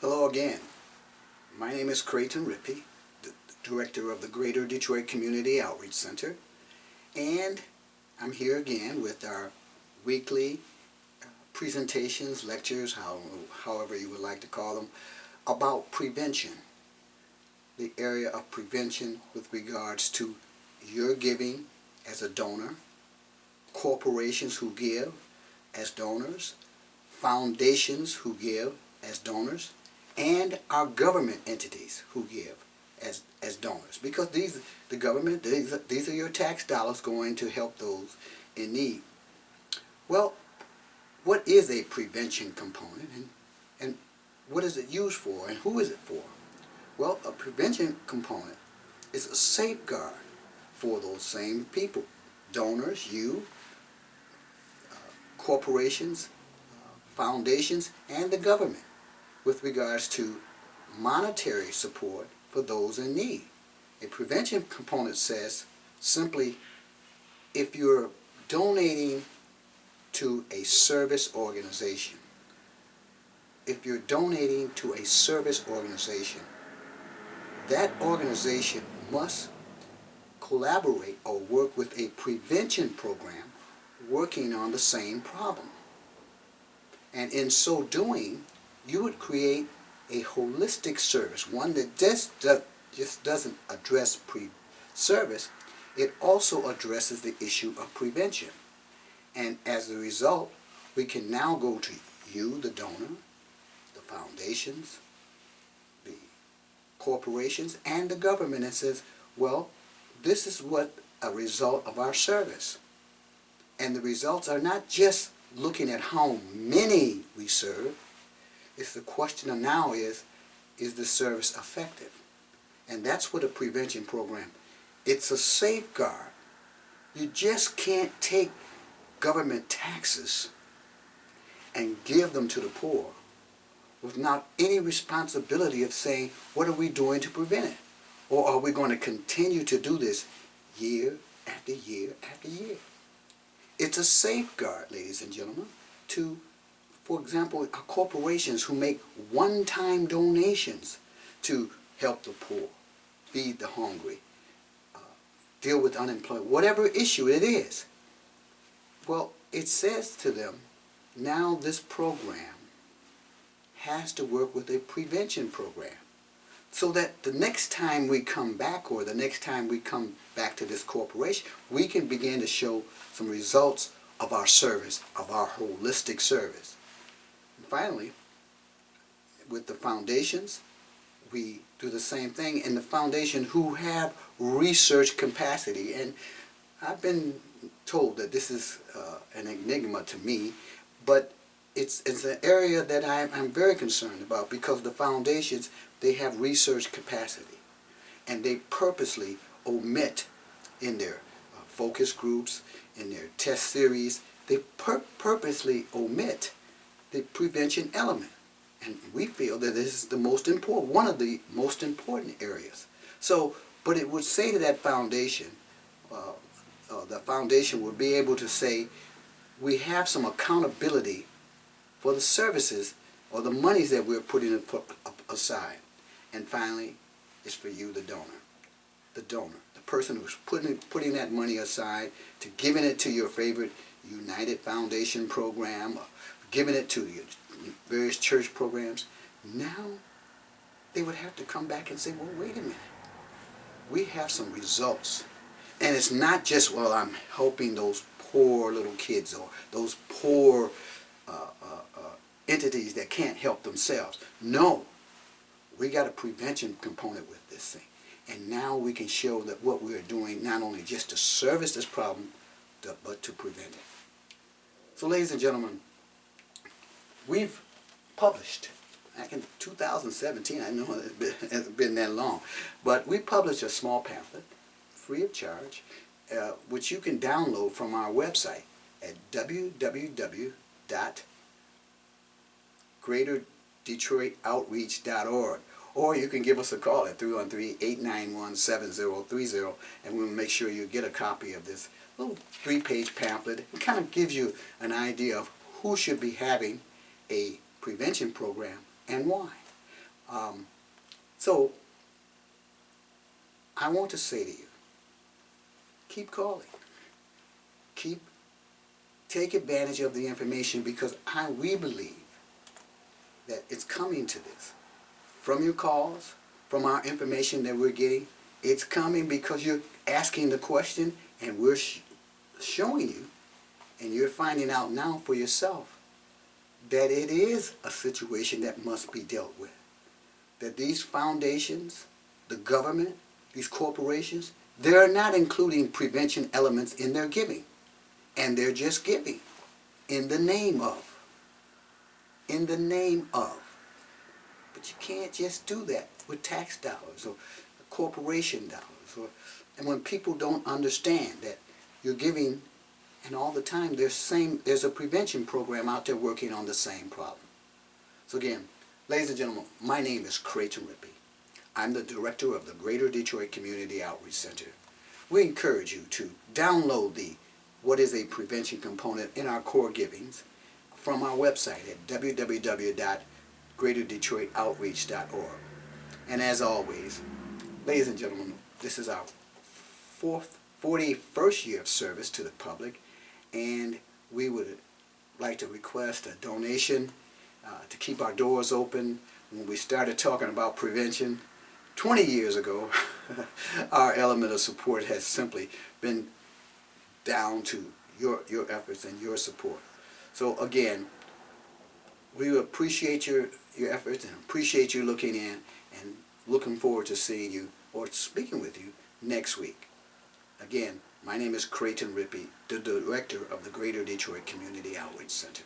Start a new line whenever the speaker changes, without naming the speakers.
Hello again. My name is Creighton Rippey, the Director of the Greater Detroit Community Outreach Center, and I'm here again with our weekly presentations, lectures, however you would like to call them, about prevention, the area of prevention with regards to your giving as a donor, corporations who give as donors, foundations who give as donors, and our government entities who give as donors. Because the government, these are your tax dollars going to help those in need. Well, what is a prevention component, and what is it used for, and who is it for? Well, a prevention component is a safeguard for those same people, donors, you, corporations, foundations, and the government, with regards to monetary support for those in need. A prevention component says simply, if you're donating to a service organization, that organization must collaborate or work with a prevention program working on the same problem. And in so doing, you would create a holistic service, one that just doesn't address service, it also addresses the issue of prevention. And as a result, we can now go to you, the donor, the foundations, the corporations, and the government, and says, well, this is what a result of our service. And the results are not just looking at how many we serve. It's the question of now is the service effective? And that's what a prevention program, it's a safeguard. You just can't take government taxes and give them to the poor without any responsibility of saying, what are we doing to prevent it? Or are we going to continue to do this year after year after year? It's a safeguard, ladies and gentlemen, to, for example, corporations who make one-time donations to help the poor, feed the hungry, deal with unemployment, whatever issue it is. Well, it says to them, now this program has to work with a prevention program, so that the next time we come back, or the next time we come back to this corporation, we can begin to show some results of our service, of our holistic service. And finally, with the foundations, we do the same thing. And the foundation who have research capacity, and I've been told that this is an enigma to me, but it's an area that I'm very concerned about, because the foundations, they have research capacity, and they purposely omit in their focus groups, in their test series, they purposely omit the prevention element. And we feel that this is the most important, one of the most important areas. So, but it would say to that foundation, the foundation would be able to say, we have some accountability for the services or the monies that we're putting aside. And finally, it's for you, the donor. The donor, the person who's putting that money aside, to giving it to your favorite United Foundation program, or giving it to your various church programs. Now, they would have to come back and say, well, wait a minute. We have some results. And it's not just, well, I'm helping those poor little kids, or those poor entities that can't help themselves. No, we got a prevention component with this thing. And now we can show that what we're doing, not only just to service this problem, but to prevent it. So, ladies and gentlemen, we've published, back in 2017, I know it hasn't been that long, but we published a small pamphlet, free of charge, which you can download from our website at www.greaterdetroitoutreach.org. Or you can give us a call at 313-891-7030, and we'll make sure you get a copy of this little 3-page pamphlet. It kind of gives you an idea of who should be having a prevention program and why. So I want to say to you, keep calling. Take advantage of the information, because we believe that it's coming to this. From your calls, from our information that we're getting, it's coming because you're asking the question, and we're showing you, and you're finding out now for yourself that it is a situation that must be dealt with. That these foundations, the government, these corporations, they're not including prevention elements in their giving. And they're just giving in the name of. In the name of. But you can't just do that with tax dollars or corporation dollars. And when people don't understand that you're giving, and all the time there's a prevention program out there working on the same problem. So again, ladies and gentlemen, my name is Creighton Rippey. I'm the director of the Greater Detroit Community Outreach Center. We encourage you to download what is a prevention component in our core givings from our website at www.greaterdetroitoutreach.org. And as always, ladies and gentlemen, this is our 41st year of service to the public, and we would like to request a donation to keep our doors open. When we started talking about prevention 20 years ago, our element of support has simply been down to your efforts and your support. So again, we appreciate your efforts and appreciate you looking in, and looking forward to seeing you or speaking with you next week. Again, my name is Creighton Rippey, the director of the Greater Detroit Community Outreach Center.